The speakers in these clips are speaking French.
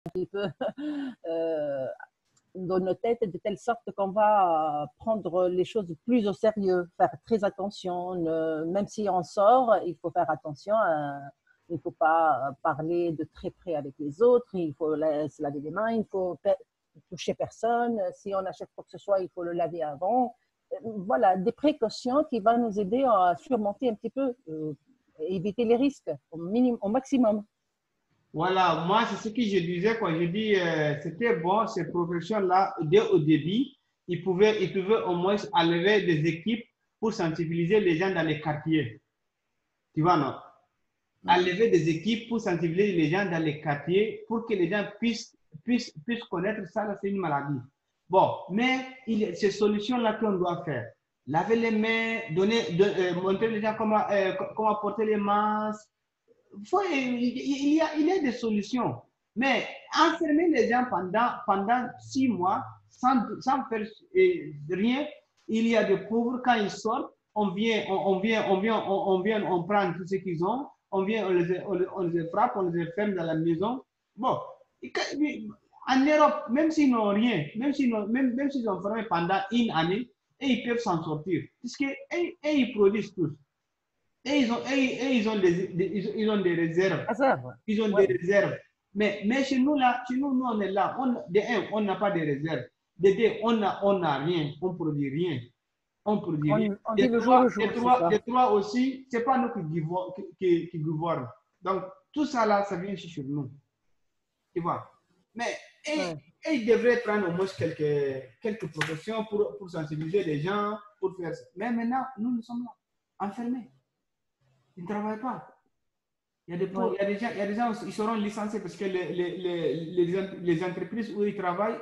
petit peu dans nos têtes de telle sorte qu'on va prendre les choses plus au sérieux, faire très attention. Même si on sort, il faut faire attention. Il ne faut pas parler de très près avec les autres. Il faut se laver les mains. Il faut toucher personne. Si on achète quoi que ce soit, il faut le laver avant. Voilà, des précautions qui vont nous aider à surmonter un petit peu, éviter les risques au maximum. Voilà, moi, c'est ce que je disais, quoi. Je dis, c'était bon, ces professions-là, dès au début, ils pouvaient au moins enlever des équipes pour sensibiliser les gens dans les quartiers. Tu vois, non? Enlever des équipes pour sensibiliser les gens dans les quartiers pour que les gens puissent connaître ça, là, c'est une maladie. Bon, mais ces solutions-là qu'on doit faire. Laver les mains, montrer les gens comment porter les masques. Il y a des solutions. Mais enfermer les gens pendant 6 mois sans faire rien, il y a des pauvres, quand ils sortent, on prend tout ce qu'ils ont, on les frappe, on les ferme dans la maison. Bon, en Europe, même s'ils n'ont rien, même s'ils ont fermé pendant une année, et ils peuvent s'en sortir. Puisque ils produisent tous. Et ils ont des réserves. Ils ont des réserves. Mais chez nous, nous, on est là. On n'a pas de réserves. De deux, on n'a rien. On ne produit rien. On produit rien. On vit le jour le jour. Et trois aussi, ce n'est pas nous qui gouvernent. Donc, tout ça là, ça vient chez nous. Tu vois. Mais ils devraient prendre au moins quelques professions pour sensibiliser les gens, pour faire ça. Mais maintenant, nous sommes là, enfermés. Ils ne travaillent pas. Il y a des gens, ils seront licenciés parce que les entreprises où ils travaillent,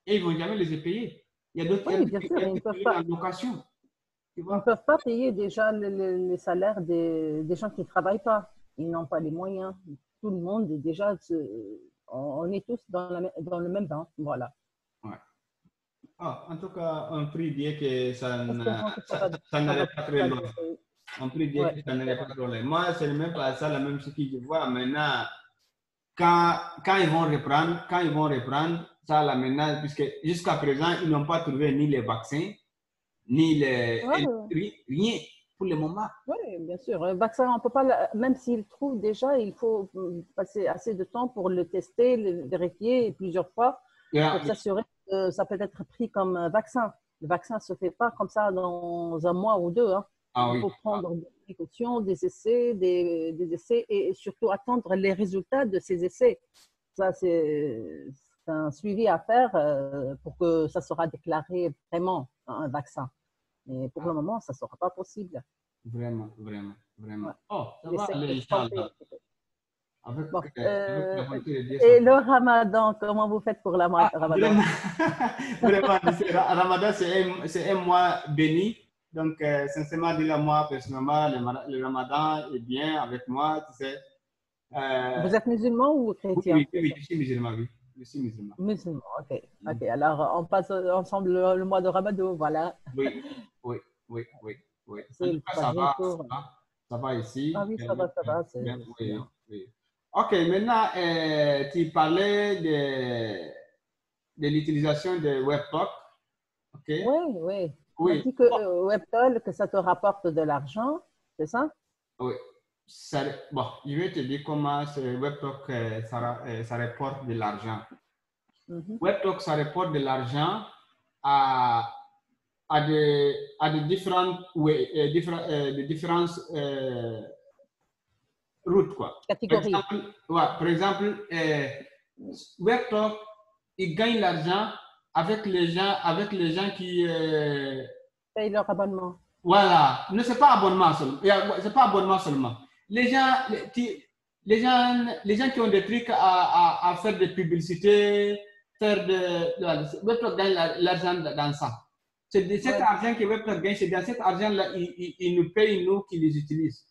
ils ne vont jamais les payer. Il y a d'autres bien sûr, ils ne peuvent pas. Location. Ils ne peuvent pas payer déjà les salaires des gens qui ne travaillent pas. Ils n'ont pas les moyens. Tout le monde est déjà, on est tous dans le même bain. Voilà. Ouais. En tout cas, on prie Dieu que ça n'allait pas très loin. On prie Dieu que ça n'allait pas trop loin. Moi, c'est même pas ça la même chose que je vois maintenant. Quand ils vont reprendre, ça là maintenant, puisque jusqu'à présent, ils n'ont pas trouvé ni les vaccins, ni rien pour le moment. Oui, bien sûr. Le vaccin, on peut pas, même s'ils le trouvent déjà, il faut passer assez de temps pour le tester, le vérifier plusieurs fois pour s'assurer que ça peut être pris comme vaccin. Le vaccin ne se fait pas comme ça dans un mois ou deux. Hein. Il faut prendre des précautions, des essais et surtout attendre les résultats de ces essais. Ça, c'est un suivi à faire pour que ça sera déclaré vraiment un vaccin. Mais pour le moment, ça ne sera pas possible. Vraiment. Ouais. Oh, ça va aller, Inch'Allah. Et le Ramadan, comment vous faites pour le Ramadan? Vraiment, Ramadan, c'est un mois béni. Donc, sincèrement, moi, personnellement, le Ramadan est bien avec moi. Tu sais. Vous êtes musulman ou chrétien? Oui, je suis musulman, oui. Je suis musulman. Musulman, ok. Alors, on passe ensemble le mois de Ramadan, voilà. Oui. C'est le ça va ici. Ah oui, ça va. Oui. Ok, maintenant, tu parlais de l'utilisation de WebTalk. Okay. Oui. On dit que WebTalk, que ça te rapporte de l'argent, c'est ça? Oui. Bon, je vais te dire comment WebTalk, ça rapporte de l'argent. WebTalk, ça rapporte de l'argent à des différentes routes, quoi. Catégories. Par exemple, WebTalk, il gagne l'argent avec les gens qui payent leur abonnement. Voilà, ne c'est pas abonnement seulement. C'est pas abonnement seulement. Les gens qui ont des trucs à faire des publicités, WebTalk gagne l'argent dans ça. C'est de cet argent que WebTalk gagne, c'est dans cet argent-là, ils nous payent, nous, qui les utilisent.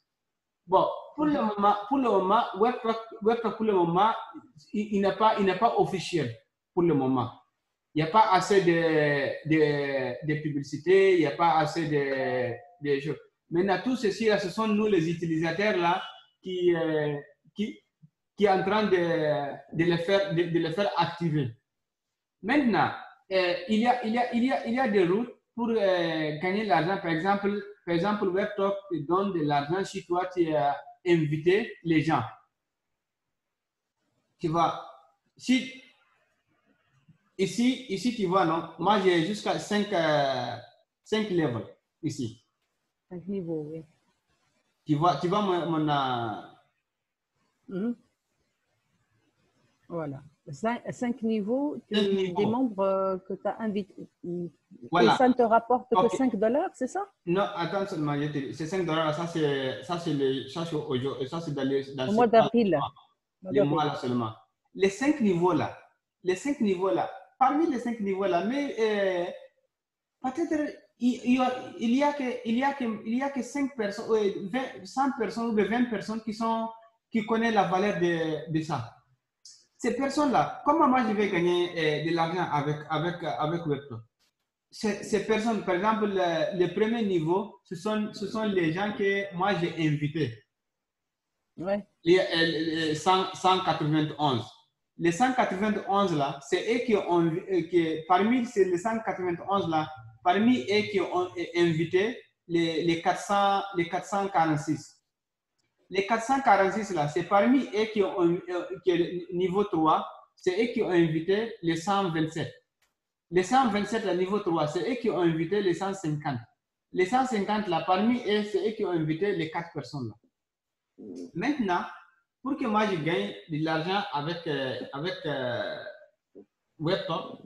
Bon, pour le moment, WebTalk pour le moment, il n'est pas officiel pour le moment. Il n'y a pas assez de publicité, il n'y a pas assez de choses. Maintenant, tout ceci, là, ce sont nous, les utilisateurs, là, qui qui est en train de les faire activer. Maintenant, il y a des routes pour gagner l'argent. Par exemple, WebTalk te donne de l'argent si toi, tu as invité les gens. Tu vois, ici, tu vois, non? Moi, j'ai jusqu'à 5 levels ici. 5 niveaux, oui. Tu vois mon Voilà. 5 niveaux, des membres que tu as invités. Voilà. Et ça ne te rapporte que $5, c'est ça? Non, attends seulement, c'est $5. Ça, c'est dans au mois d'avril. Les mois là seulement. Les 5 niveaux là, parmi les 5 niveaux là, mais peut-être il y a que 5 personnes, 100 personnes ou 20 personnes qui connaissent la valeur de ça. Ces personnes-là, comment moi je vais gagner de l'argent avec WebTalk? Ces personnes, par exemple, le premier niveau, ce sont les gens que moi j'ai invités. Ouais. Les 191. Les 191 là, c'est eux qui ont, parmi les 191 là, parmi eux qui ont invité les 446. Les 446 là, c'est parmi eux qui ont, niveau 3, c'est eux qui ont invité les 127. Les 127 là, niveau 3, c'est eux qui ont invité les 150. Les 150 là, parmi eux, c'est eux qui ont invité les 4 personnes là. Maintenant, pour que moi je gagne de l'argent avec WebTalk,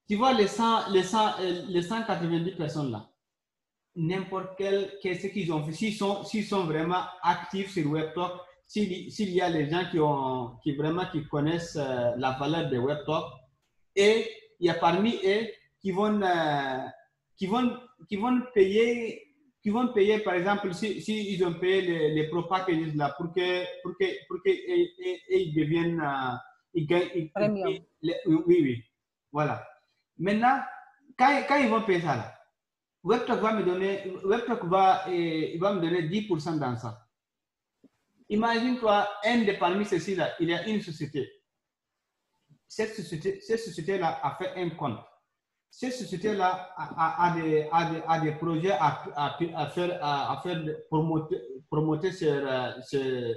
tu vois les 190 personnes là, n'importe qu'est-ce qu'ils ont fait, s'ils sont vraiment actifs sur WebTalk, s'il y a les gens qui connaissent la valeur de WebTalk, et il y a parmi eux qui vont payer. Qui vont payer, par exemple, si ils ont payé les Pro Packages là pour que ils deviennent, Premium. Oui, voilà. Maintenant, quand ils vont payer ça là, WebTalk va me donner 10% dans ça. Imagine-toi, parmi ceux-ci là, il y a une société. Cette société-là a fait un compte. Cette société-là a des projets à faire promoter ce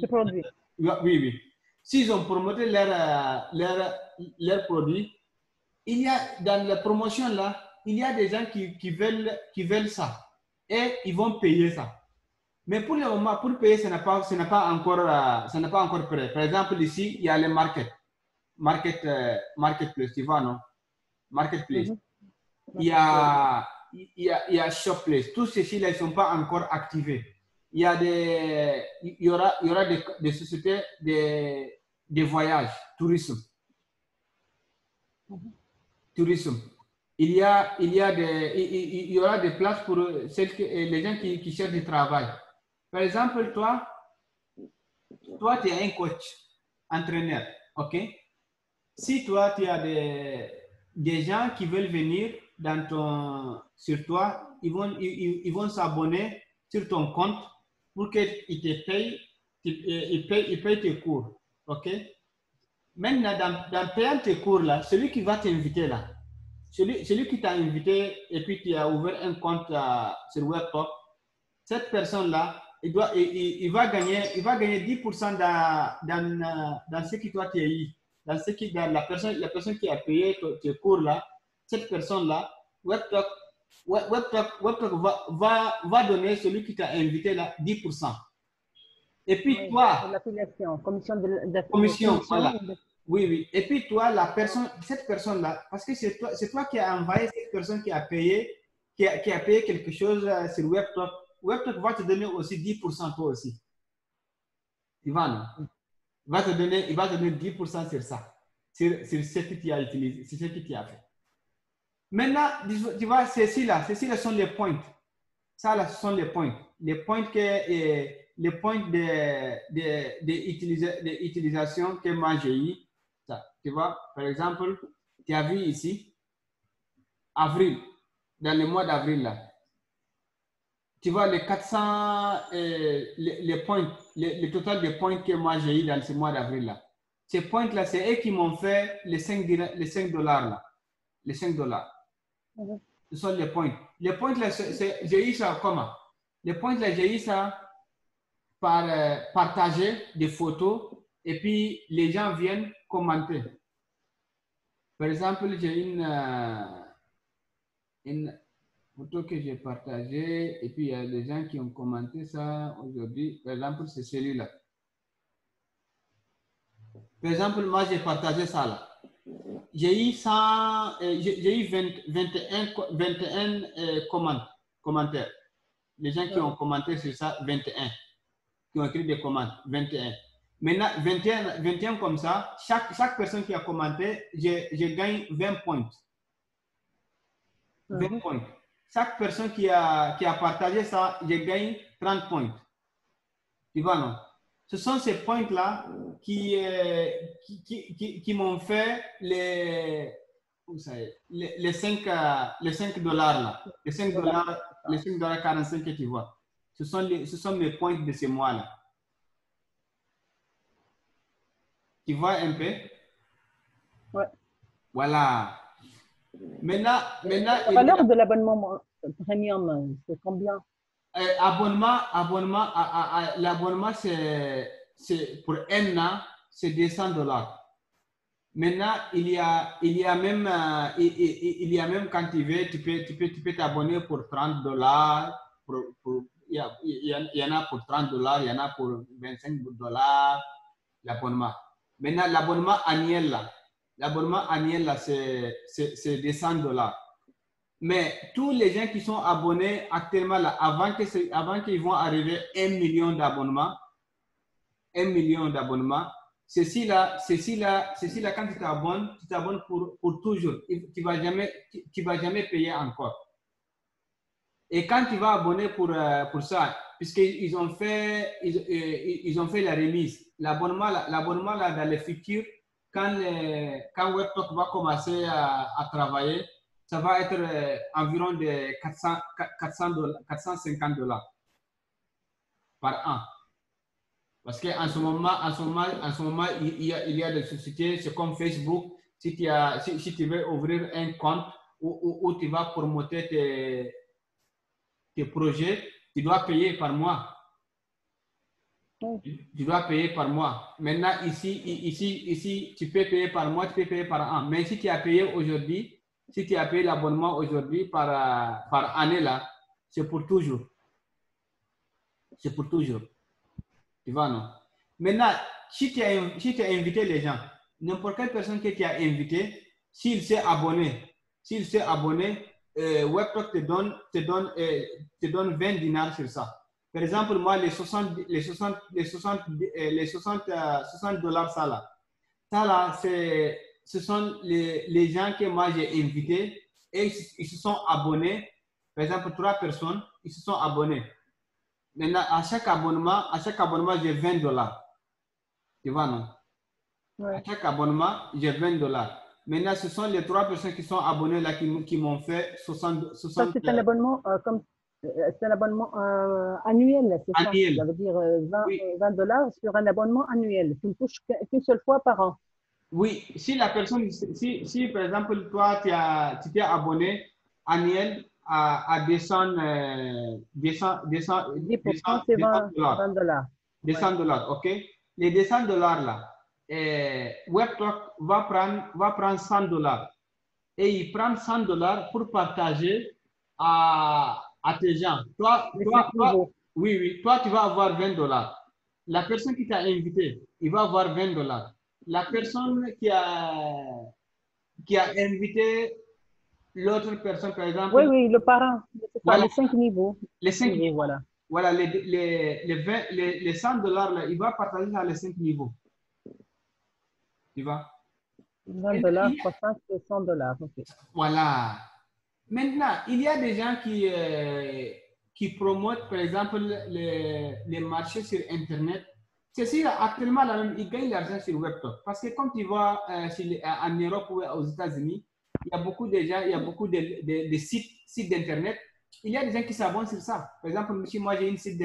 produit. Oui. S'ils ont promoté leur produit, il y a dans la promotion là, il y a des gens qui veulent ça et ils vont payer ça. Mais pour le moment, pour payer, ça n'a pas encore prêt. Par exemple, ici, il y a le marketplace, tu vois, non? Marketplace. Il y a Shopplace. Tous ceux-ci-là, ils ne sont pas encore activés. Il y aura des sociétés de voyage, tourisme. Tourisme. Il y aura des places pour les gens qui cherchent du travail. Par exemple, toi, tu es un coach, entraîneur, ok? Si toi, tu as des gens qui veulent venir sur toi, ils vont s'abonner sur ton compte pour qu'ils te payent, ils payent tes cours, ok? Maintenant, dans payant tes cours là, celui qui va t'inviter là, celui qui t'a invité et puis qui a ouvert un compte sur WebTalk, cette personne-là, il va gagner 10% dans ce qui toi tu as eu. Dans la personne qui a payé tes cours là, cette personne-là, WebTalk va donner celui qui t'a invité là 10%. Et puis toi, l'affiliation, commission de commission, voilà. Oui. Et puis toi, cette personne-là, parce que c'est toi qui as envoyé cette personne qui a payé quelque chose sur WebTalk. WebTalk va te donner aussi 10% toi aussi. Ivan, il va te donner 10% sur ça, sur ce que tu as utilisé, sur ce que tu as fait. Maintenant, tu vois, ceci-là sont les points. Ça, là, ce sont les points. Les points d'utilisation que moi j'ai eu. Tu vois, par exemple, tu as vu ici, avril, dans le mois d'avril là. tu vois, les 400, les points, le total des points que moi j'ai eu dans ce mois d'avril-là. Ces points-là, c'est eux qui m'ont fait les 5 dollars là. Les 5 dollars. Ce sont les points. Les points là, j'ai eu ça comment? Les points là, j'ai eu ça par partager des photos et puis les gens viennent commenter. Par exemple, j'ai une photo que j'ai partagée et puis il y a des gens qui ont commenté ça aujourd'hui. Par exemple, c'est celui-là. Par exemple, moi, j'ai partagé ça là. J'ai eu 21 commentaires. Les gens qui ont commenté sur ça, 21. Qui ont écrit des commentaires, 21. Maintenant, 21 comme ça, chaque personne qui a commenté, je gagne 20 points. 20 points. Chaque personne qui a partagé ça, je gagne 30 points. Tu vois, non? Ce sont ces points-là qui m'ont fait les 5 dollars là. Les 5 dollars, les 5 dollars 45 que tu vois. Ce sont mes points de ce mois-là. Tu vois un peu? Ouais. Voilà. Maintenant, la valeur de l'abonnement premium, c'est combien? L'abonnement, c'est pour un an, c'est 200 dollars. Maintenant, il y a même quand tu veux, tu peux t'abonner pour 30 dollars. Il y en a pour 30 dollars, il y en a pour 25 dollars, l'abonnement. Maintenant, l'abonnement annuel, là, c'est 200 dollars. Mais tous les gens qui sont abonnés actuellement, là, avant qu'ils vont arriver 1 million d'abonnements, ceci là, quand tu t'abonnes pour toujours. Tu vas jamais payer encore. Et quand tu vas abonner pour ça, puisqu'ils ont fait la remise, l'abonnement là, dans le futur, quand WebTalk va commencer à travailler, ça va être environ de 450 dollars par an. Parce qu'en ce moment, il y a des sociétés, c'est comme Facebook. Si tu veux ouvrir un compte où tu vas promoter tes projets, tu dois payer par mois. Tu dois payer par mois. Maintenant, ici, tu peux payer par mois, tu peux payer par an. Mais si tu as payé aujourd'hui, si tu as payé l'abonnement aujourd'hui par année, là, c'est pour toujours. C'est pour toujours. Tu vois, non? Maintenant, si tu as invité les gens, n'importe quelle personne que tu as invité, s'il s'est abonné, WebTalk te donne 20 dinars sur ça. Par exemple, moi, les 60 dollars, ça là, ce sont les gens que moi j'ai invités et ils se sont abonnés. Par exemple, 3 personnes, ils se sont abonnés. Maintenant, à chaque abonnement, j'ai 20 dollars. Tu vois, non? Ouais. À chaque abonnement, j'ai 20 dollars. Maintenant, ce sont les 3 personnes qui sont abonnées là qui m'ont fait 60. Ça, c'est un abonnement c'est un abonnement annuel, c'est ça? Annuel. Ça veut dire 20 dollars sur un abonnement annuel. Tu ne touches qu'une seule fois par an. Oui, si la personne, si par exemple, toi, tu t'es abonné annuel à 200 10%, c'est 20 dollars. 200 dollars, ok? Les 200 dollars là, WebTalk va prendre 100 dollars. Et il prend 100 dollars pour partager à tes gens. Toi, oui, toi, tu vas avoir 20 dollars. La personne qui t'a invité, il va avoir 20 dollars. La personne qui a invité l'autre personne, par exemple. Oui, le parrain. Voilà. Les 5 niveaux. Les 5 niveaux, voilà. Voilà, les 100 dollars, là, il va partager ça les 5 niveaux. Tu vois? 20 dollars, 60, 100 dollars. Okay. Voilà. Maintenant, il y a des gens qui promotent, par exemple, les marchés sur Internet. C'est là, actuellement, là, ils gagnent l'argent sur WebTalk. Parce que quand tu vas en Europe ou aux États-Unis, il y a beaucoup de gens, il y a beaucoup de sites d'Internet il y a des gens qui s'abonnent sur ça. Par exemple, si moi j'ai une site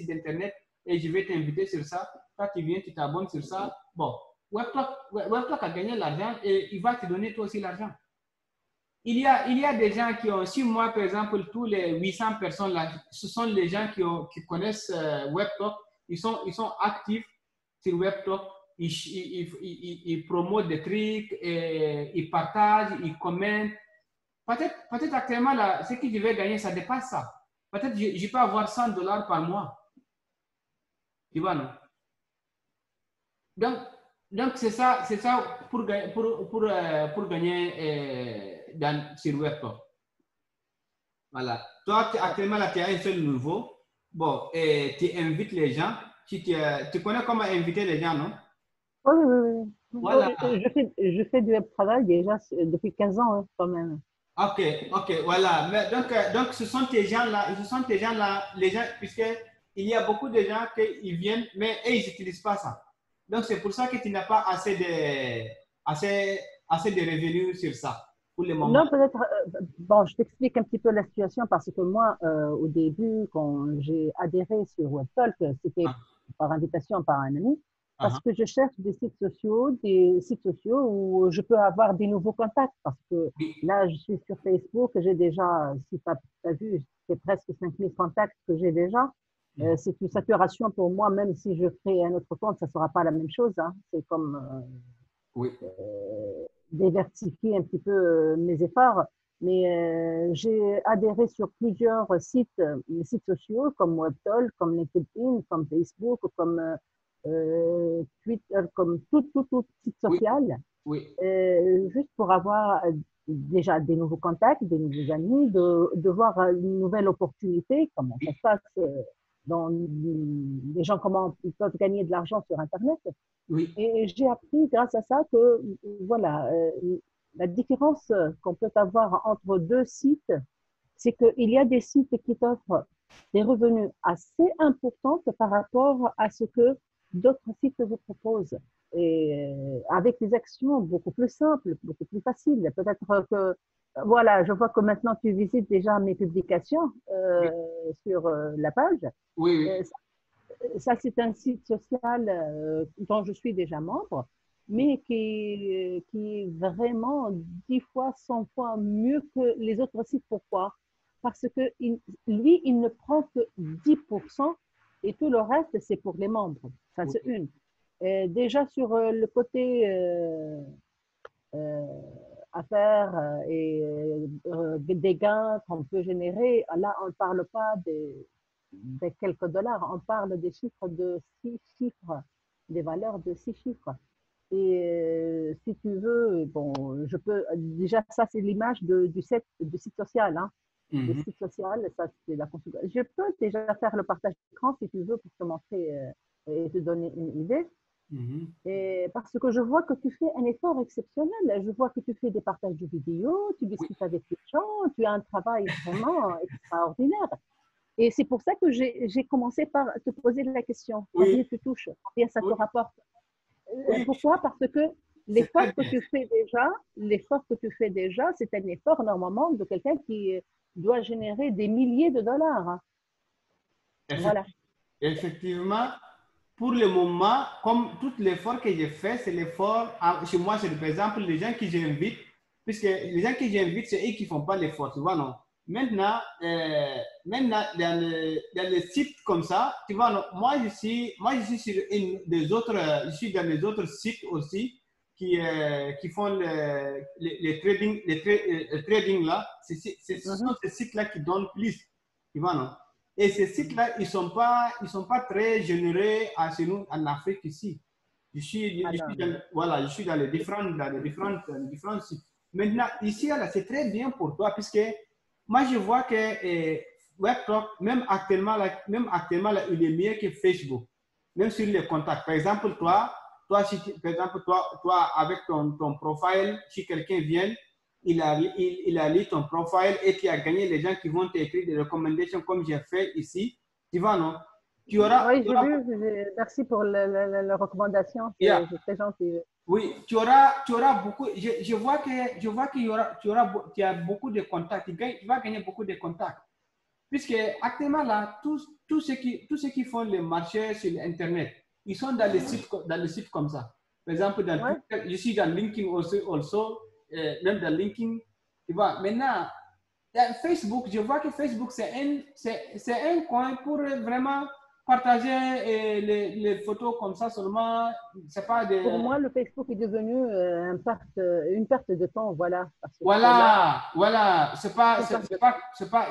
d'internet et je vais t'inviter sur ça, toi tu viens, tu t'abonnes sur ça. Bon, Webtalk a gagné l'argent et il va te donner toi aussi l'argent. Il y a des gens qui ont, si moi par exemple, tous les 800 personnes là, ce sont les gens qui connaissent Webtalk, ils sont actifs sur Webtalk, ils promotent des trucs, et ils partagent, ils commentent. Peut-être actuellement, là, ce que je vais gagner, ça dépasse ça. Peut-être que je peux avoir $100 par mois. Tu vois, non? Donc c'est ça pour gagner sur Webtalk. Voilà. Toi, actuellement, là, tu as un seul nouveau. Bon, et tu invites les gens. Tu connais comment inviter les gens, non? Oui, oui, oui. Voilà. Je fais du web travail déjà depuis 15 ans, hein, quand même. Ok, voilà. Mais donc ce sont tes gens-là, les gens, puisqu'il y a beaucoup de gens qui viennent, mais ils n'utilisent pas ça. Donc c'est pour ça que tu n'as pas assez de revenus sur ça pour le moment. Non, peut-être, bon, je t'explique un petit peu la situation parce que moi, au début, quand j'ai adhéré sur WebTalk, c'était par invitation par un ami, parce que je cherche des sites sociaux où je peux avoir des nouveaux contacts. Parce que là, je suis sur Facebook, j'ai déjà, si tu as vu, c'est presque 5000 contacts que j'ai déjà. C'est une saturation pour moi, même si je crée un autre compte, ça ne sera pas la même chose. Hein. C'est comme diversifier un petit peu mes efforts. Mais j'ai adhéré sur plusieurs sites sociaux comme Webtalk, comme LinkedIn, comme Facebook, comme Twitter, comme tout site social, juste pour avoir déjà des nouveaux contacts, des nouveaux amis, de voir une nouvelle opportunité, comment ça se passe dans les gens, comment ils peuvent gagner de l'argent sur Internet. Et j'ai appris grâce à ça que, voilà, la différence qu'on peut avoir entre deux sites, c'est qu'il y a des sites qui t'offrent des revenus assez importants par rapport à ce que d'autres sites vous proposent. Et avec des actions beaucoup plus simples, beaucoup plus faciles. Peut-être que, voilà, je vois que maintenant tu visites déjà mes publications sur la page. Ça, c'est un site social dont je suis déjà membre, mais qui est vraiment 10 fois, 100 fois mieux que les autres sites. Pourquoi? Parce que lui, il ne prend que 10% et tout le reste, c'est pour les membres. Ça, c'est une. Déjà, sur le côté affaires et des gains qu'on peut générer, là, on ne parle pas de quelques dollars, on parle des chiffres de 6 chiffres, des valeurs de 6 chiffres. Et si tu veux, bon, je peux, déjà, ça, c'est l'image du site social, hein. Le site social, ça, c'est la configuration. Je peux déjà faire le partage d'écran si tu veux pour te montrer et te donner une idée. Et parce que je vois que tu fais un effort exceptionnel. Je vois que tu fais des partages de vidéos, tu discutes avec les gens, tu as un travail vraiment extraordinaire. Et c'est pour ça que j'ai commencé par te poser la question. Combien tu touches? Combien ça te rapporte? Pourquoi? Parce que l'effort que tu fais déjà, c'est un effort normalement de quelqu'un qui doit générer des milliers de dollars. Hein. Voilà. Effectivement, pour le moment, comme tout l'effort que j'ai fait, c'est l'effort, chez moi, c'est par exemple les gens que j'invite, puisque les gens que j'invite, c'est eux qui ne font pas l'effort, tu vois, non? Maintenant, dans le site comme ça, tu vois, non? Moi, je suis sur je suis dans les autres sites aussi qui font les trading là. Ce sont ces sites-là qui donnent plus, tu vois, non? Et ces sites-là, ils sont pas très généreux chez nous en Afrique ici. Je suis dans les différents sites. Maintenant, ici, c'est très bien pour toi, puisque moi, je vois que WebTalk, même actuellement, il est mieux que Facebook, même sur les contacts. Par exemple, toi, avec ton profil, si quelqu'un vient, il a lu ton profil et tu as gagné les gens qui vont t'écrire des recommandations comme j'ai fait ici. Tu vois, non? Oui, j'ai vu. Merci pour la recommandation. C'est très gentil. Oui, tu auras beaucoup. Je vois qu'il y aura, tu as beaucoup de contacts. Tu vas gagner beaucoup de contacts. Puisque actuellement, là, tous ceux qui font les marchés sur Internet, ils sont dans les sites comme ça. Par exemple, dans Twitter, je suis dans LinkedIn aussi, même dans LinkedIn. Tu vois, maintenant, dans Facebook, je vois que Facebook, c'est un coin pour vraiment partager les photos comme ça seulement. C'est pas de... Pour moi, le Facebook est devenu une perte de temps, voilà. Parce que là, Voilà. C'est pas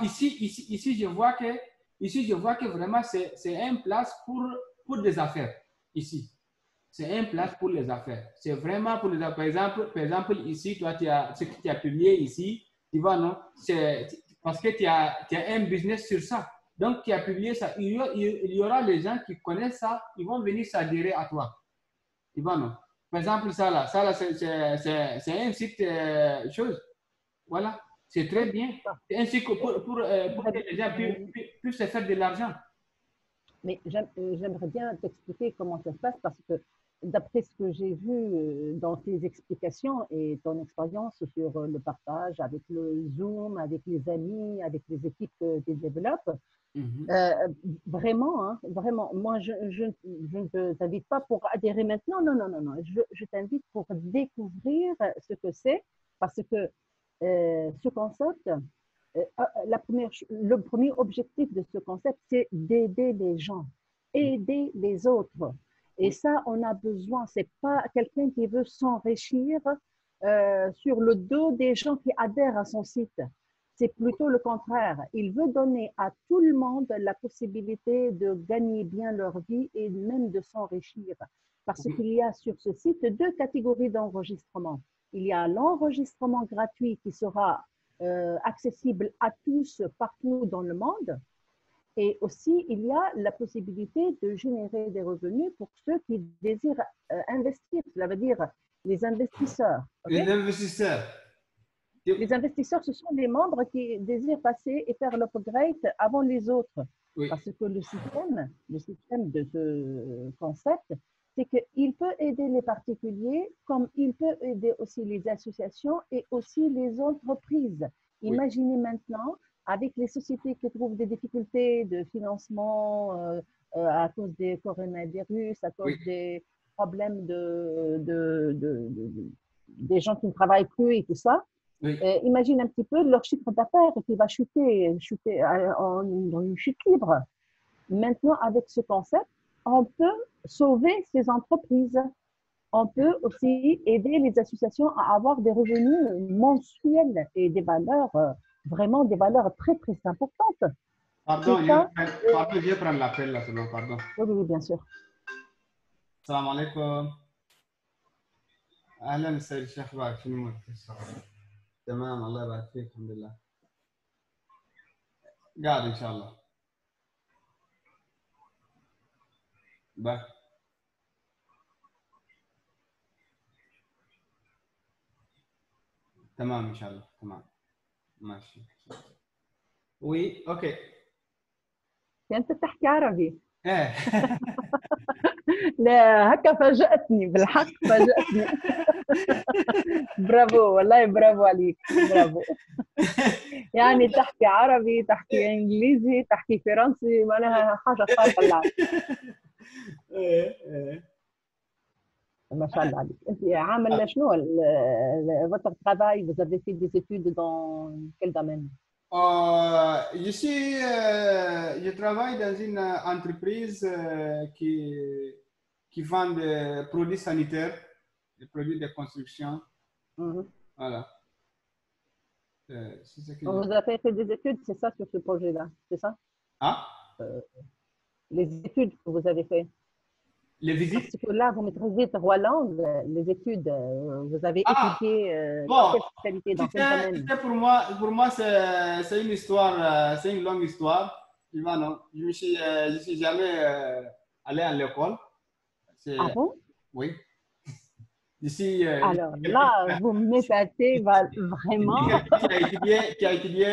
ici, je vois que vraiment c'est un place pour des affaires. Ici, c'est un place pour les affaires. C'est vraiment pour les affaires. Par exemple, ici, toi, ce que tu as publié ici, tu vois, non? C'est parce que tu as un business sur ça. Donc, tu as publié ça. Il y aura les gens qui connaissent ça, ils vont venir s'adhérer à toi. Tu vois, non? Par exemple, ça là c'est un site chose. Voilà, c'est très bien. C'est un site pour que les gens puissent se faire de l'argent. mais j'aimerais bien t'expliquer comment ça se passe parce que d'après ce que j'ai vu dans tes explications et ton expérience sur le partage avec le Zoom, avec les amis, avec les équipes que tu développes, vraiment, hein, vraiment, moi je ne t'invite pas pour adhérer maintenant, non. Je t'invite pour découvrir ce que c'est parce que ce concept, le premier objectif de ce concept, c'est d'aider les gens, aider les autres. Et ça, on a besoin. C'est pas quelqu'un qui veut s'enrichir sur le dos des gens qui adhèrent à son site. C'est plutôt le contraire. Il veut donner à tout le monde la possibilité de gagner bien leur vie et même de s'enrichir. Parce qu'il y a sur ce site deux catégories d'enregistrement. Il y a l'enregistrement gratuit qui sera accessible à tous partout dans le monde. Et aussi, il y a la possibilité de générer des revenus pour ceux qui désirent investir. Cela veut dire les investisseurs. Okay? Les investisseurs. Les investisseurs, ce sont les membres qui désirent passer et faire l'upgrade avant les autres. Oui. Parce que le système de ce concept, c'est qu'il peut aider les particuliers comme il peut aider aussi les associations et aussi les entreprises. Oui. Imaginez maintenant, avec les sociétés qui trouvent des difficultés de financement à cause des coronavirus, à cause des problèmes des gens qui ne travaillent plus et tout ça, oui. Imagine un petit peu leur chiffre d'affaires qui va chuter dans une chute libre. Maintenant, avec ce concept, on peut sauver ces entreprises. On peut aussi aider les associations à avoir des revenus mensuels et des valeurs, vraiment des valeurs très, très importantes. Pardon, je vais prendre l'appel là, pardon. Oui, bien sûr. Salam alaikum. أهلا سيد الشيخ بارك شنو تمام الله يبارك فيك الحمد لله قاعد إن شاء الله بارك تمام إن شاء الله تمام ماشي وي أوكي أنت تحكي عربي إيه لا هكا فاجأتني بالحق فاجأتني برافو والله برافو عليك برافو يعني تحكي عربي تحكي انجليزي تحكي فرنسي معناها حاجه خارقه للعاده ما شاء الله عليك انت عامل شنو votre travail vous avez fait des études dans quel domaine je travaille dans une entreprise qui vend des produits sanitaires, des produits de construction. Voilà. Vous avez fait des études, c'est ça, sur ce projet-là, c'est ça? Ah? Les études que vous avez fait. Les visites? Parce que là, vous maîtrisez trois langues, les études, vous avez étudié quelle spécialité dans quel domaine? Pour moi c'est une histoire, c'est une longue histoire. Tu vois, non? Je ne suis jamais allé à l'école. Ah bon? Oui. Ici, alors là, vous m'épatez vraiment. Qui a étudié,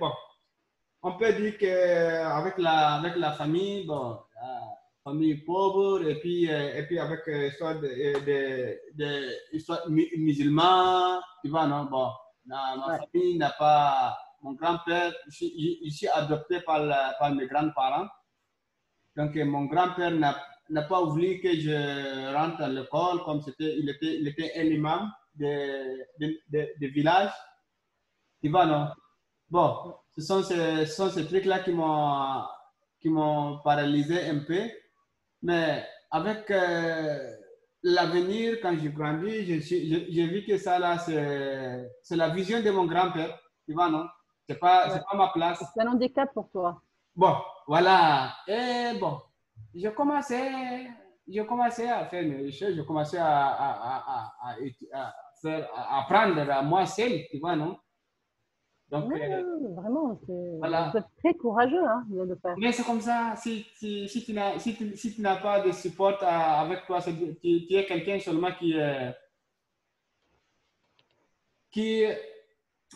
bon, on peut dire qu'avec la famille, bon, famille pauvre, et puis avec histoire histoire musulman, tu vois, non? Bon, ma famille n'a pas, mon grand-père, je suis adopté par mes grands-parents. Donc, mon grand-père n'a pas voulu que je rentre à l'école, comme il était un imam de village. Tu vois, non? Bon, ce sont ces trucs-là qui m'ont paralysé un peu. Mais avec l'avenir, quand j'ai grandi, j'ai vu que ça, là, c'est la vision de mon grand-père. Tu vois, non? C'est pas ma place. C'est un handicap pour toi. Bon, voilà. Et bon, je commençais à faire mes recherches, je commençais à apprendre à moi seul, tu vois, non? Donc, vraiment, voilà. vous êtes très courageux hein, de le faire. Mais c'est comme ça, si tu n'as pas de support avec toi, tu es quelqu'un seulement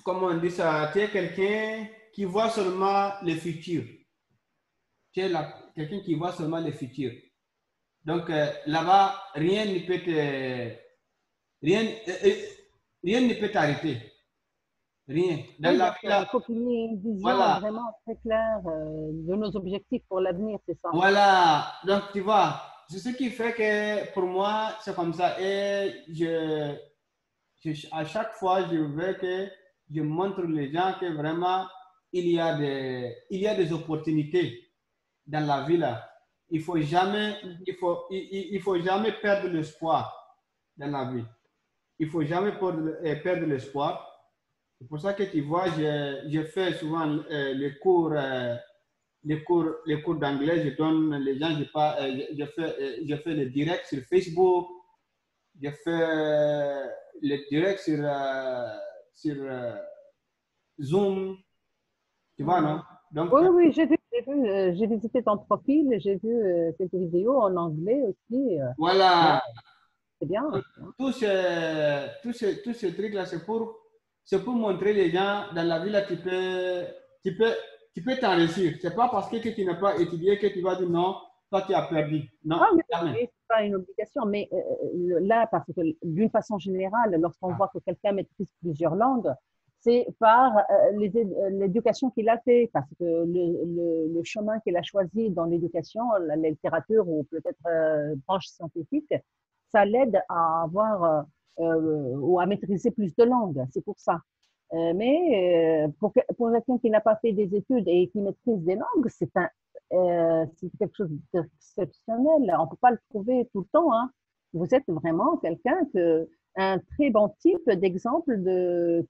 comment on dit ça, tu es quelqu'un qui voit seulement le futur. Tu es quelqu'un qui voit seulement le futur. Donc là-bas, rien ne peut t'arrêter. Rien. Dans la vie, il faut qu'il y ait une vision vraiment très claire de nos objectifs pour l'avenir, c'est ça. Voilà. Donc, tu vois, c'est ce qui fait que pour moi, c'est comme ça. Et à chaque fois, je veux que je montre les gens que vraiment, il y a des opportunités dans la vie là. Il faut jamais perdre l'espoir dans la vie. Il faut jamais perdre l'espoir. C'est pour ça que tu vois, je fais souvent les cours d'anglais. Je donne les gens, je fais les directs sur Facebook. Je fais les directs sur Zoom. Tu vois, non? Donc, oui, j'ai visité ton profil, j'ai vu quelques vidéos en anglais aussi. Voilà. C'est bien. Tous ces trucs-là, c'est pour montrer les gens dans la vie, là, tu peux t'enrichir. C'est pas parce que tu n'as pas étudié que tu vas dire non, toi tu as perdu. Non, c'est pas une obligation, mais là, parce que d'une façon générale, lorsqu'on voit que quelqu'un maîtrise plusieurs langues, c'est par l'éducation qu'il a fait, parce que le chemin qu'il a choisi dans l'éducation, la littérature ou peut-être branche scientifique, ça l'aide à avoir ou à maîtriser plus de langues. C'est pour ça. Mais pour quelqu'un qui n'a pas fait des études et qui maîtrise des langues, c'est quelque chose d'exceptionnel. On ne peut pas le trouver tout le temps. Hein. Vous êtes vraiment un très bon type d'exemple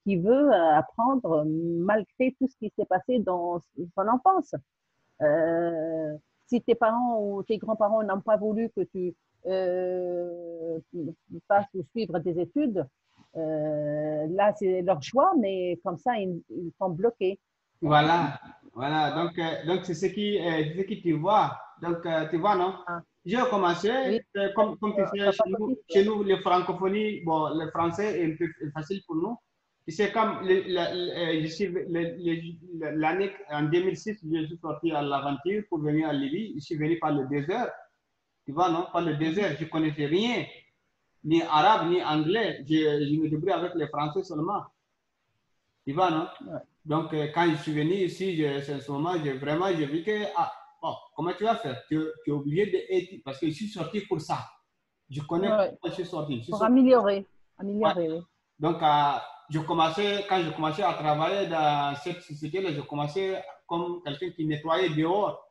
qui veut apprendre malgré tout ce qui s'est passé dans son enfance. Si tes parents ou tes grands-parents n'ont pas voulu que tu passes ou suivre des études, là, c'est leur choix, mais comme ça, ils sont bloqués. Voilà. Donc c'est ce qui tu vois. Donc, tu vois, non? J'ai commencé, comme tu sais, chez nous, les francophonies, bon, le français est un peu facile pour nous. C'est comme l'année en 2006, je suis sorti à l'aventure pour venir à Libye. Je suis venu par le désert. Tu vois, non? Par le désert, je ne connaissais rien, ni arabe, ni anglais. Je me débrouille avec les français seulement. Tu vois, non? Donc, quand je suis venu ici, en ce moment, j'ai vu que, comment tu vas faire? Tu es obligé d'être, parce que je suis sorti pour ça. Je connais pourquoi je suis sorti. Pour améliorer. Oui. Donc, quand je commençais à travailler dans cette société-là, je commençais comme quelqu'un qui nettoyait dehors.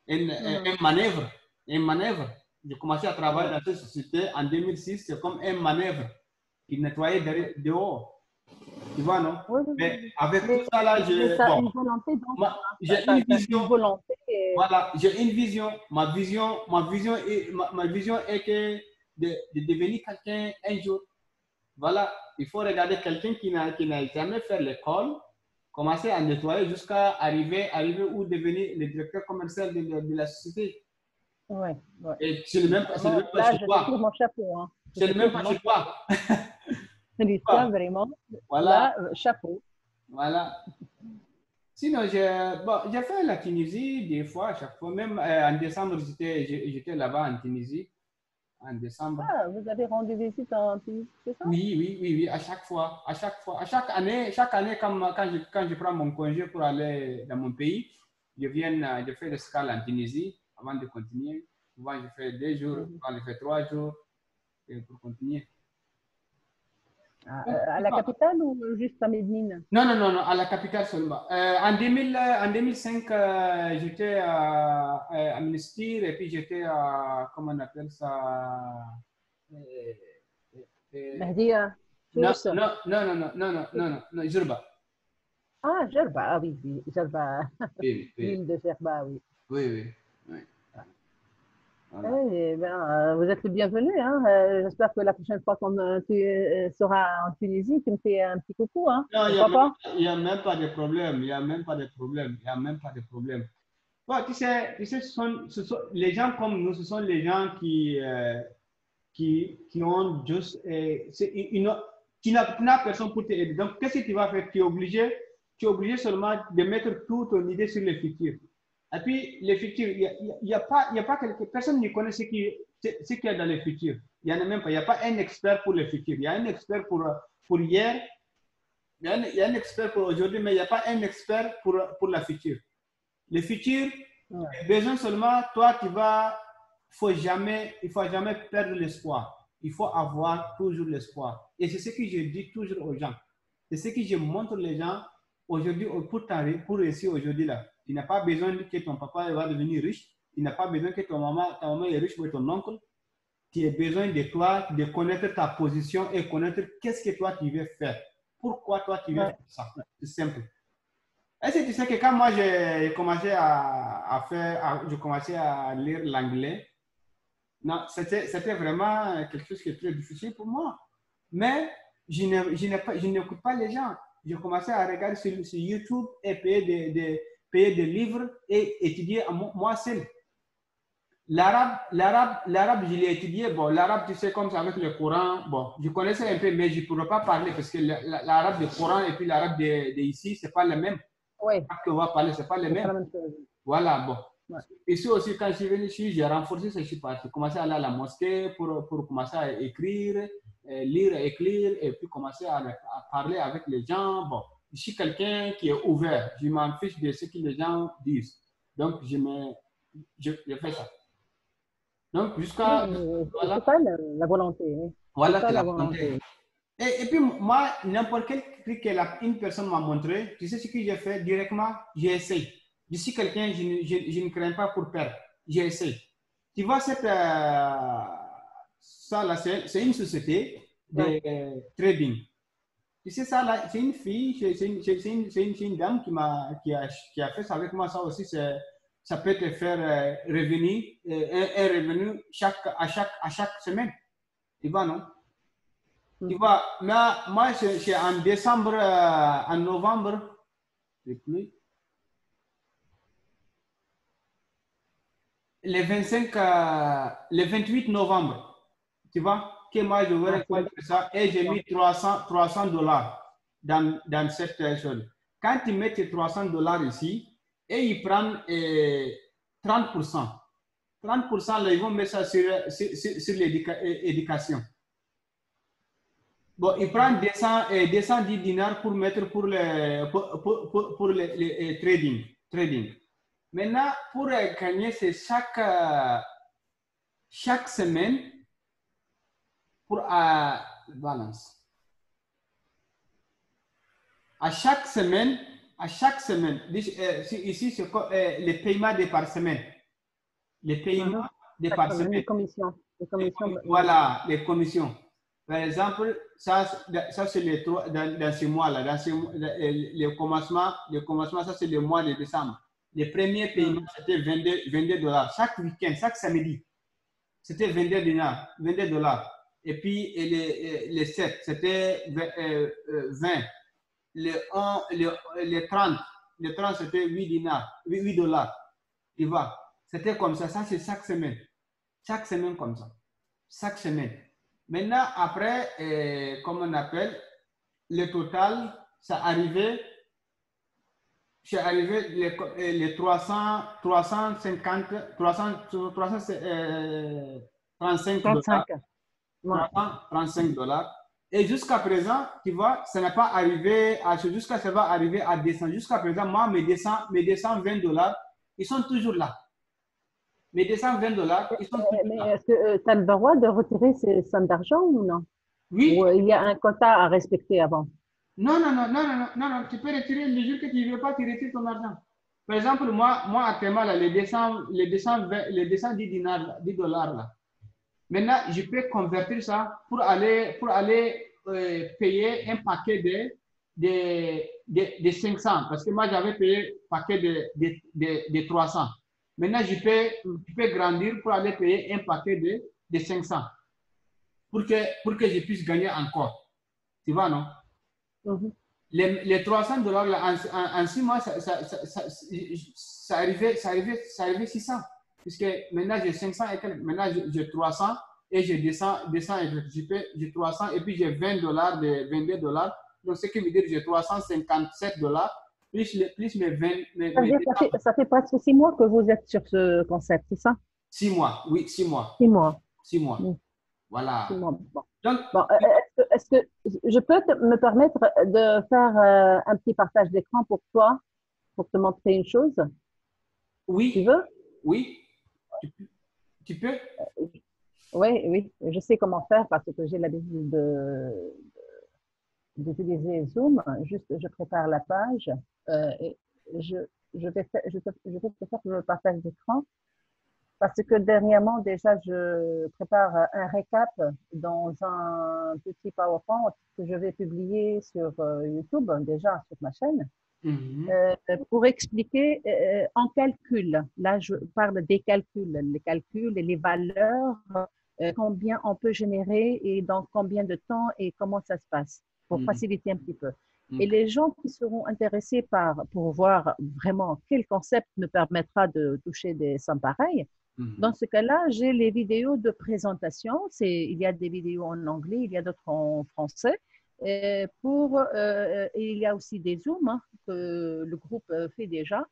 Une manœuvre. Je commençais à travailler dans cette société en 2006, c'est comme un manœuvre qui nettoyait dehors. Tu vois, non? Mais avec tout ça, là, j'ai une vision. Voilà, j'ai une vision. Ma vision est que de devenir quelqu'un un jour. Voilà, il faut regarder quelqu'un qui n'a jamais fait l'école, commencer à nettoyer jusqu'à arriver où devenir le directeur commercial de la société. Ouais. Et c'est le même pas chez toi. Mon chapeau. Hein. C'est le même pas chez toi. Lucien, vraiment. Voilà. Là, chapeau. Voilà. Sinon, j'ai fait la Tunisie des fois, à chaque fois. Même en décembre, j'étais là-bas en Tunisie. En décembre. Ah, vous avez rendu visite en Tunisie, c'est ça? Oui, à chaque fois, à chaque année, quand je prends mon congé pour aller dans mon pays, je fais l'escale en Tunisie avant de continuer. Souvent, je fais 2 jours, souvent, je fais 3 jours pour continuer. À la capitale ou juste à Médine? Non, à la capitale seulement. En 2005, j'étais à Monastir et puis j'étais à, comment on appelle ça? Mahdia, Non, Sousse. Jurba. Ah, Gerba, ah oui, oui, Gerba, Oui. l'île de Gerba, oui. Oui. Voilà. Eh ben, vous êtes le bienvenu, hein. J'espère que la prochaine fois qu'on tu seras en Tunisie, tu me fais un petit coucou, hein. Non, Pourquoi pas? il y a même pas de problème. Il y a même pas de problème. Il y a même pas de problème. Bon, tu sais, les gens comme nous, ce sont les gens qui ont juste, tu n'as personne pour t'aider. Donc, qu'est-ce que tu vas faire? Tu es obligé seulement de mettre toute ton idée sur les futurs. Et puis, les futurs, il y a pas personne ne connaît ce qu'il y a dans les futurs. Il n'y en a même pas. Il n'y a pas un expert pour les futurs. Il y a un expert pour hier. Il y a un expert pour aujourd'hui, mais il n'y a pas un expert pour la future. Le futur, besoin seulement, toi, il faut jamais perdre l'espoir. Il faut avoir toujours l'espoir. Et c'est ce que je dis toujours aux gens. C'est ce que je montre aux gens aujourd'hui pour réussir aujourd'hui là. Tu n'as pas besoin que ton papa va devenir riche. Tu n'as pas besoin que ta maman est riche ou ton oncle. Tu as besoin de toi, de connaître ta position et connaître qu'est-ce que toi tu veux faire. Pourquoi toi tu veux faire ça. C'est simple. Est-ce que tu sais que quand moi j'ai commencé je commençais à lire l'anglais, non, c'était vraiment quelque chose qui est très difficile pour moi. Mais je n'écoute pas les gens. J'ai commencé à regarder sur YouTube et payer des livres et étudier moi seul. L'arabe, je l'ai étudié. Bon, l'arabe, tu sais, comme c'est avec le Coran, bon, je connaissais un peu, mais je ne pourrais pas parler parce que l'arabe du Coran et puis l'arabe d'ici, ce n'est pas le même. Oui. Que on va parler, ce n'est pas le même. Voilà, bon. Ouais. Ici aussi, quand je suis venu ici, j'ai renforcé ce que je suis parti. J'ai commencé à aller à la mosquée pour commencer à écrire, lire, écrire, et puis commencer à parler avec les gens. Bon, je suis quelqu'un qui est ouvert. Je m'en fiche de ce que les gens disent. Donc, je fais ça. Donc, jusqu'à. Voilà. C'est ça la volonté. Oui. Voilà, c'est la volonté. Et puis, moi, n'importe quel truc qu'une personne m'a montré, tu sais ce que j'ai fait directement? J'ai essayé. Je suis quelqu'un, je ne crains pas pour perdre. J'ai essayé. Tu vois, ça là, c'est une société de trading. Tu sais, ça là, c'est une fille, c'est une dame qui a fait ça avec moi. Ça aussi, ça peut te faire revenir, un revenu à chaque semaine. Tu vois, non? Tu vois, moi, c'est en décembre, en novembre, le 28 novembre, tu vois, que moi, je vais récolter ça et j'ai mis 300 dollars dans cette chose. Quand tu mets tes 300 dollars ici, et ils prennent 30%. 30%, là, ils vont mettre ça sur l'éducation. Bon, il prend 210 dinars pour mettre pour les trading. Maintenant, pour gagner, c'est chaque semaine pour balance. À chaque semaine, ici, c'est les paiements de par semaine. Les paiements de par semaine. Les commissions. Voilà, les commissions. Par exemple, ça c'est dans ce mois-là. Le commencement, ça c'est le mois de décembre. Les premiers paiements, c'était 22 dollars. Chaque week-end, chaque samedi, c'était 22 dollars. Et puis, les 7, c'était 20. Les 30, c'était 8 dollars. Tu vois, c'était comme ça. Ça, c'est chaque semaine. Chaque semaine comme ça. Chaque semaine. Maintenant, après, comme on appelle, le total, ça arrivait je suis arrivé les 300, 350, 300, 335 dollars. 35. Ouais. 335 dollars. Et jusqu'à présent, tu vois, ça n'a pas arrivé jusqu'à ça va arriver à descendre. Jusqu'à présent, moi, mes 220 dollars, ils sont toujours là. Mes 220 dollars, ils sont toujours Mais là. est-ce que tu as le droit de retirer ces sommes d'argent ou non? Oui. Ou il y a un quota à respecter avant? Non, non, non, non, non, non, non, tu peux retirer le jour que tu ne veux pas, tu retires ton argent. Par exemple, moi actuellement, là, les 210 dinars, 10 dollars, là. Maintenant, je peux convertir ça pour aller payer un paquet de 500. Parce que moi, j'avais payé un paquet de 300. Maintenant, je peux grandir pour aller payer un paquet de 500 pour que je puisse gagner encore. Tu vois, non? Les 300 dollars, là, en 6 mois, ça arrivait 600. Puisque maintenant, j'ai 500 et maintenant, j'ai 300 et je descends j'ai 300 et puis j'ai 20 dollars, 22 dollars. Donc, ce qui veut dire que j'ai 357 dollars plus mes 20. Ça fait presque 6 mois que vous êtes sur ce concept, c'est ça? 6 mois, oui, 6 mois. 6 mois. 6 mois. Voilà. 6 mois. Bon. Donc, est-ce que je peux me permettre de faire un petit partage d'écran pour toi, pour te montrer une chose? Oui. Tu veux? Oui. Tu peux? Oui, oui. Je sais comment faire parce que j'ai l'habitude d'utiliser Zoom. Juste, je prépare la page et je vais te faire le partage d'écran. Parce que dernièrement, déjà, je prépare un récap dans un petit PowerPoint que je vais publier sur YouTube, déjà sur ma chaîne, pour expliquer en calcul. Là, je parle des calculs, les calculs et les valeurs, combien on peut générer et dans combien de temps et comment ça se passe, pour faciliter un petit peu. Et les gens qui seront intéressés pour voir vraiment quel concept me permettra de toucher des sommes pareilles, dans ce cas-là, j'ai les vidéos de présentation. Il y a des vidéos en anglais, il y a d'autres en français. Et il y a aussi des Zooms que le groupe fait déjà.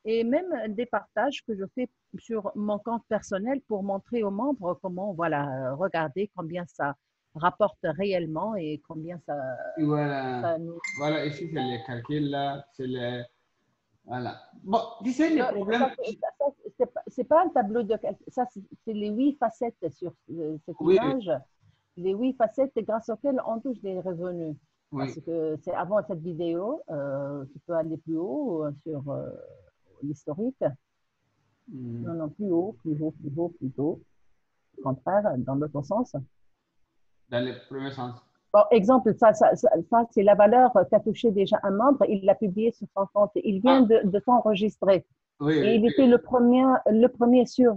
Et même des partages que je fais sur mon compte personnel pour montrer aux membres comment, voilà, regarder combien ça rapporte réellement et combien ça, voilà. nous… Voilà, ici, c'est les calculs là, c'est les… Voilà. Bon, tu sais, les problèmes… C'est pas un tableau de calcul, ça, c'est les 8 facettes sur cette image. Les 8 facettes grâce auxquelles on touche des revenus. Oui. Parce que c'est avant cette vidéo, tu peux aller plus haut sur l'historique. Non, non, plus haut, plus haut, plus haut, plus haut. Au contraire, dans l'autre sens. Dans le premier sens. Bon, exemple, ça c'est la valeur qu'a touché déjà un membre. Il l'a publié sur son compte. Il vient de s'enregistrer. Oui, et il était le premier sur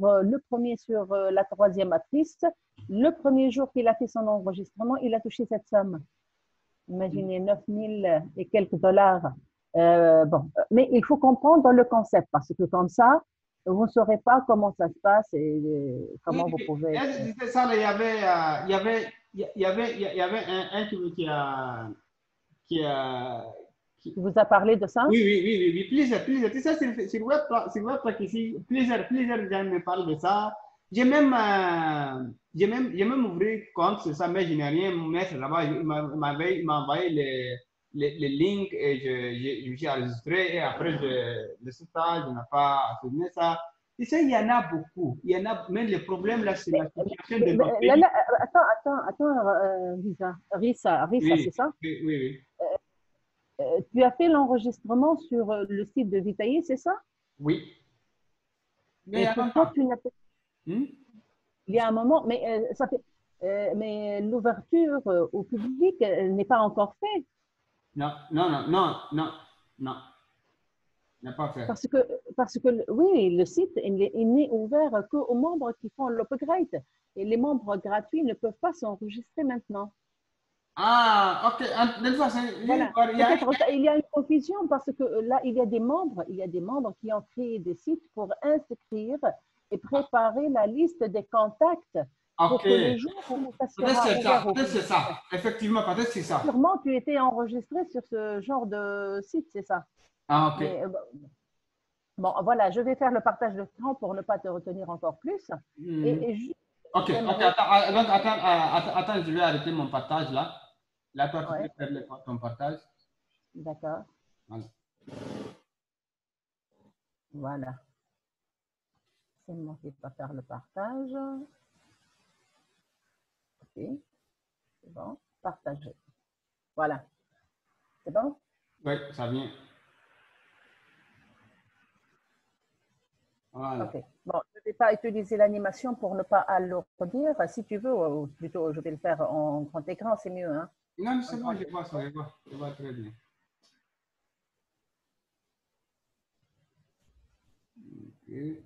la troisième matrice. Le premier jour qu'il a fait son enregistrement, il a touché cette somme. Imaginez 9 000 et quelques dollars. Bon, mais il faut comprendre le concept parce que comme ça, vous ne saurez pas comment ça se passe et comment vous pouvez… C'est ça, il y avait un qui vous a parlé de ça? Oui. Plusieurs. Tu sais, sur WebTalk ici, plusieurs gens me parlent de ça. J'ai même ouvert compte sur ça, mais je n'ai rien mettre là-bas. Il m'a envoyé les links et je me suis enregistré et après, le stage, je n'ai pas filmé ça. Tu sais, il y en a beaucoup. Il y en a, même le problème là, c'est la situation de notre pays. Attends, Rissa, oui, c'est ça? Oui. Tu as fait l'enregistrement sur le site de Vitaï, c'est ça? Oui. Mais pourquoi tu n'as pas… Il y a un moment, mais ça fait… mais l'ouverture au public n'est pas encore faite. Non. N'a pas fait. Parce que oui, le site il n'est ouvert qu'aux membres qui font l'upgrade. Et les membres gratuits ne peuvent pas s'enregistrer maintenant. Ah, ok. Voilà. Il y a une confusion parce que là, il y a des membres qui ont créé des sites pour inscrire et préparer la liste des contacts. Pour que le jour où ça sera ouvert au public. C'est ça. Effectivement, peut-être c'est ça. Sûrement, tu étais enregistré sur ce genre de site, c'est ça? Ah, ok. Mais, bon, voilà, je vais faire le partage de temps pour ne pas te retenir encore plus. Ok, attends, donc, attends, je vais arrêter mon partage là. Là, toi, tu peux faire ton partage. D'accord. Voilà. Voilà. C'est moi qui vais faire le partage. Ok, c'est bon. Partager. Voilà. C'est bon? Oui, ça vient. Voilà. Ok. Bon, je ne vais pas utiliser l'animation pour ne pas alourdir. Si tu veux, ou plutôt, je vais le faire en grand écran, c'est mieux. Hein? Non, c'est bon, je vois ça, je vois très bien. Okay.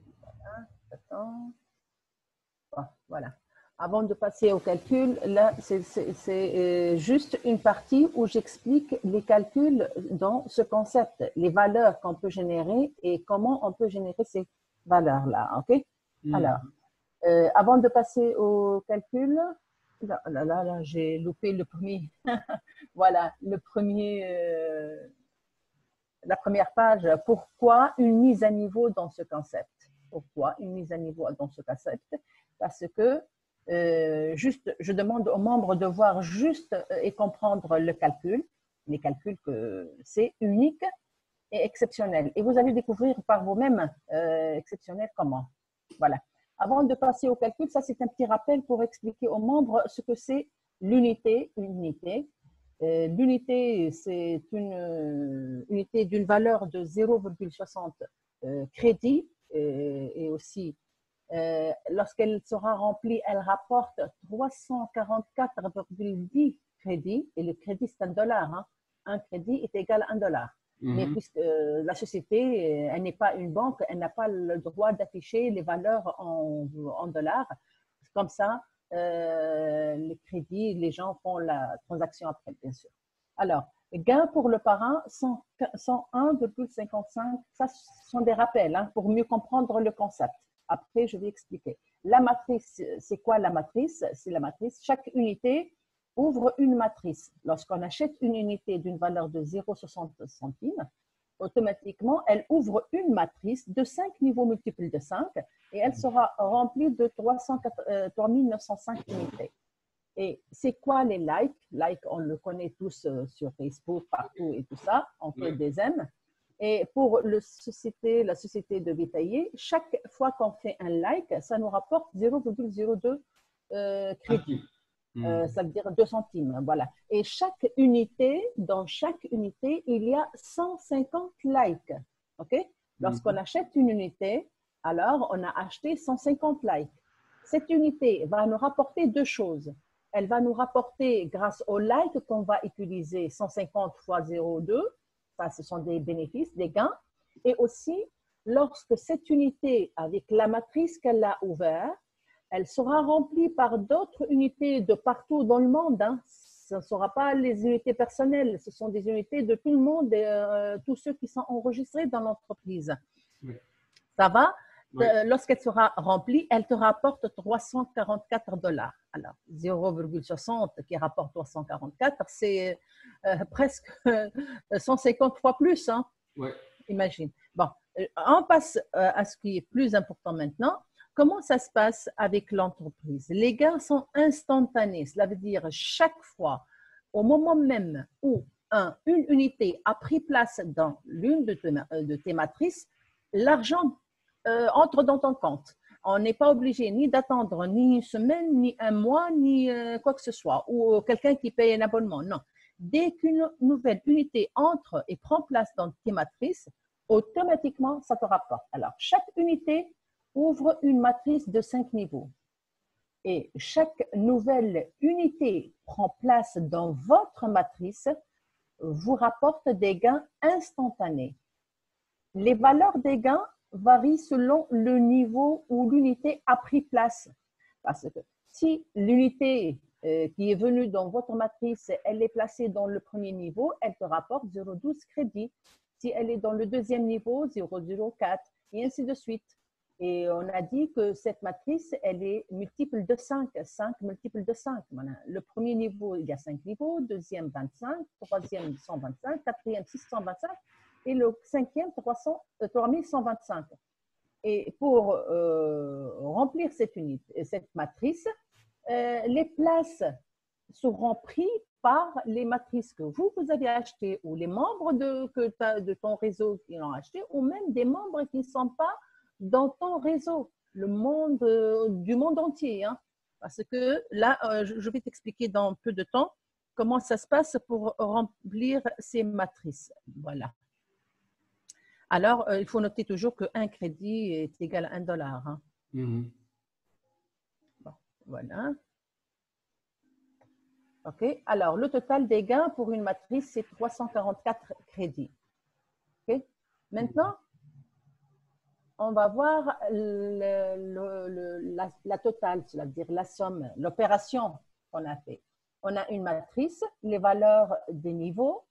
Attends. Voilà. Avant de passer au calcul, là, c'est juste une partie où j'explique les calculs dans ce concept, les valeurs qu'on peut générer et comment on peut générer ces valeurs-là. OK? Alors, avant de passer au calcul, là, j'ai loupé le premier. Voilà, la première page. Pourquoi une mise à niveau dans ce concept? Pourquoi une mise à niveau dans ce concept? Parce que je demande aux membres de voir juste et comprendre le calcul, les calculs que c'est unique et exceptionnel. Et vous allez découvrir par vous-même exceptionnel comment. Voilà. Avant de passer au calcul, ça c'est un petit rappel pour expliquer aux membres ce que c'est l'unité. L'unité, c'est une unité d'une valeur de 0,60 crédits et aussi lorsqu'elle sera remplie, elle rapporte 344,10 crédits et le crédit c'est $1. Hein. Un crédit est égal à $1. Mais puisque la société, elle n'est pas une banque, elle n'a pas le droit d'afficher les valeurs en dollars. Comme ça, les crédits, les gens font la transaction après, bien sûr. Alors, gain pour le parrain, 101,55. Ça, ce sont des rappels hein, pour mieux comprendre le concept. Après, je vais expliquer. La matrice, c'est quoi la matrice? C'est la matrice. Chaque unité ouvre une matrice. Lorsqu'on achète une unité d'une valeur de 0,60 centimes, automatiquement, elle ouvre une matrice de 5 niveaux multiples de 5 et elle sera remplie de 3905 unités. Et c'est quoi les likes? Like, on le connaît tous sur Facebook, partout et tout ça. On fait des M. Et pour la société de Vitailler, chaque fois qu'on fait un like, ça nous rapporte 0,02 crédits. Ça veut dire 2 centimes. Voilà. Et dans chaque unité, il y a 150 likes. OK? Lorsqu'on achète une unité, alors on a acheté 150 likes. Cette unité va nous rapporter deux choses. Elle va nous rapporter, grâce aux likes qu'on va utiliser, 150 fois 0,2. Ça, ce sont des bénéfices, des gains. Et aussi, lorsque cette unité, avec la matrice qu'elle a ouverte, elle sera remplie par d'autres unités de partout dans le monde. Hein. Ce ne sera pas les unités personnelles, ce sont des unités de tout le monde et tous ceux qui sont enregistrés dans l'entreprise. Oui. Ça va? Oui. Lorsqu'elle sera remplie, elle te rapporte $344. Alors, 0,60 qui rapporte 344, c'est presque 150 fois plus. Hein? Oui. Imagine. Bon, on passe à ce qui est plus important maintenant. Comment ça se passe avec l'entreprise? Les gains sont instantanés. Cela veut dire chaque fois, au moment même où une unité a pris place dans l'une de tes matrices, l'argent entre dans ton compte. On n'est pas obligé ni d'attendre ni une semaine, ni un mois, ni quoi que ce soit, ou quelqu'un qui paye un abonnement. Non. Dès qu'une nouvelle unité entre et prend place dans tes matrices, automatiquement, ça te rapporte. Alors, chaque unité ouvre une matrice de 5 niveaux. Et chaque nouvelle unité prend place dans votre matrice, vous rapporte des gains instantanés. Les valeurs des gains varient selon le niveau où l'unité a pris place. Parce que si l'unité qui est venue dans votre matrice, elle est placée dans le premier niveau, elle te rapporte 0,12 crédits. Si elle est dans le deuxième niveau, 0,04 et ainsi de suite. Et on a dit que cette matrice, elle est multiple de 5, 5 multiples de 5. Le premier niveau, il y a 5 niveaux, deuxième 25, troisième 125, quatrième 625 et le cinquième 3125. Et pour remplir cette unité, cette matrice, les places seront prises par les matrices que vous avez achetées ou les membres de ton réseau qui l'ont acheté ou même des membres qui ne sont pas dans ton réseau, du monde entier. Hein. Parce que là, je vais t'expliquer dans peu de temps comment ça se passe pour remplir ces matrices. Voilà. Alors, il faut noter toujours qu'un crédit est égal à $1. Hein. Mm-hmm. Bon, voilà. OK. Alors, le total des gains pour une matrice, c'est 344 crédits. OK. Maintenant, on va voir la totale, c'est-à-dire la somme, l'opération qu'on a fait. On a une matrice, les valeurs des niveaux.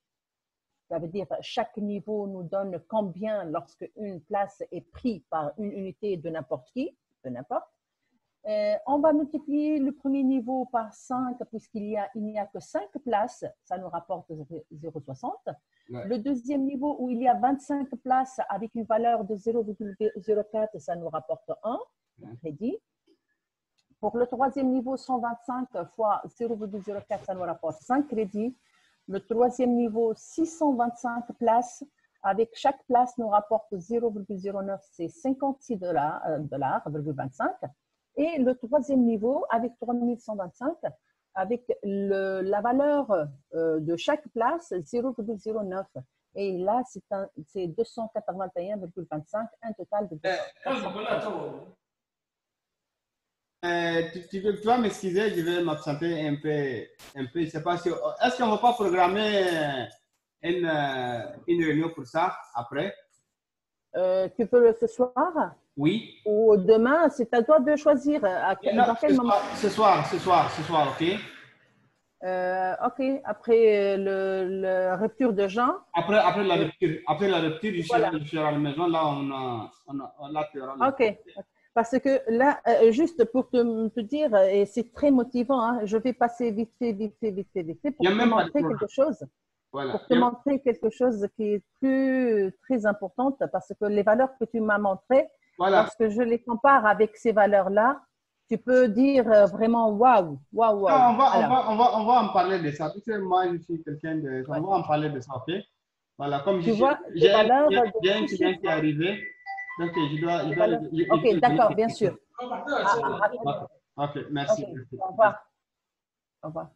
Ça veut dire chaque niveau nous donne combien lorsque une place est prise par une unité de n'importe qui, de n'importe. On va multiplier le premier niveau par 5 puisqu'il n'y a que 5 places, ça nous rapporte 0,60. Ouais. Le deuxième niveau où il y a 25 places avec une valeur de 0,04, ça nous rapporte 1 crédit. Pour le troisième niveau, 125 fois 0,04, ça nous rapporte 5 crédits. Le troisième niveau, 625 places. Avec chaque place, nous rapporte 0,09, c'est $56,25. Et le troisième niveau, avec 3125, avec la valeur de chaque place, 0,09. Et là, c'est 281,25, un total de 200. Tu vas m'excuser, je vais m'absenter un peu. Je sais pas si, est-ce qu'on ne va pas programmer une réunion pour ça après? Tu peux ce soir? Oui. Ou demain, c'est à toi de choisir. Dans quel moment? Ce soir, ok? Ok, après la rupture de Jean. Après la rupture, je serai à la maison. Là, Ok. Parce que là, juste pour te dire, et c'est très motivant, hein, je vais passer vite fait pour te montrer quelque chose. Voilà. Pour te montrer quelque chose qui est très importante, parce que les valeurs que tu m'as montrées, lorsque je les compare avec ces valeurs-là, tu peux dire vraiment waouh. On va en parler de ça. Parce que moi, je suis quelqu'un de. On va en parler de ça, ok? Voilà, comme j'ai un client qui est arrivé. Donc, je dois. Ok, d'accord, bien sûr. Ok, merci. Okay. Au revoir. Au revoir.